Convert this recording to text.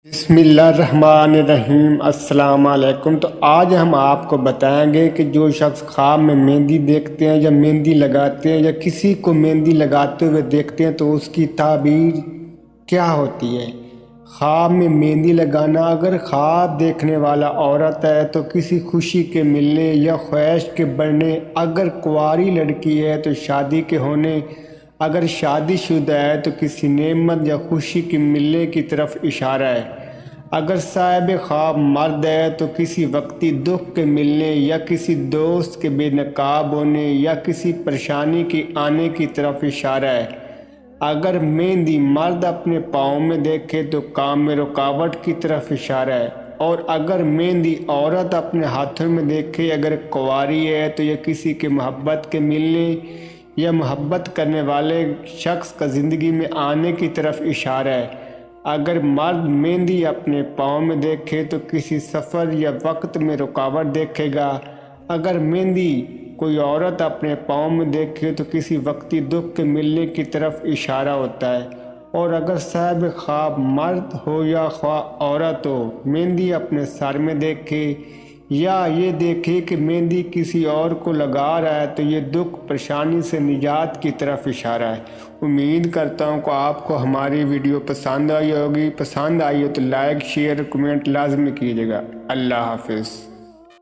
بسم اللہ الرحمن الرحیم۔ السلام علیکم۔ تو آج ہم آپ کو بتائیں گے کہ جو شخص خواب میں مہندی دیکھتے ہیں یا مہندی لگاتے ہیں یا کسی کو مہندی لگاتے ہوئے دیکھتے ہیں تو اس کی تعبیر کیا ہوتی ہے۔ خواب میں مہندی لگانا، اگر خواب دیکھنے والا عورت ہے تو کسی خوشی کے ملنے یا خواہش کے بڑھنے، اگر کنواری لڑکی ہے تو شادی کے ہونے، اگر شادی شدہ ہے تو کسی نعمت یا خوشی کے ملنے کی طرف اشارہ ہے، اگر صاحب خواب مرد ہے تو کسی وقتی دکھ کے ملنے یا کسی دوست کے بے نقاب ہونے یا کسی پریشانی کے آنے کی طرف اشارہ ہے، اگر مہندی مرد اپنے پاؤں میں دیکھے تو کام میں رکاوٹ کی طرف اشارہ ہے، اور اگر مہندی عورت اپنے ہاتھوں میں دیکھے، اگر کنواری ہے تو یہ کسی کے محبت کے ملنے یا محبت کرنے والے شخص کا زندگی میں آنے کی طرف اشارہ ہے، اگر مرد مہندی اپنے پاؤں میں دیکھے تو کسی سفر یا وقت میں رکاوٹ دیکھے گا، اگر مہندی کوئی عورت اپنے پاؤں میں دیکھے تو کسی وقتی دکھ کے ملنے کی طرف اشارہ ہوتا ہے، اور اگر صاحب خواب مرد ہو یا خواہ عورت ہو مہندی اپنے سر میں دیکھے یا یہ دیکھے کہ مہندی کسی اور کو لگا رہا ہے تو یہ دکھ پریشانی سے نجات کی طرف اشارہ ہے۔ امید کرتا ہوں کہ آپ کو ہماری ویڈیو پسند آئی ہوگی۔ پسند آئی ہو تو لائک، شیئر، کمنٹ لازمی کیجیے گا۔ اللہ حافظ۔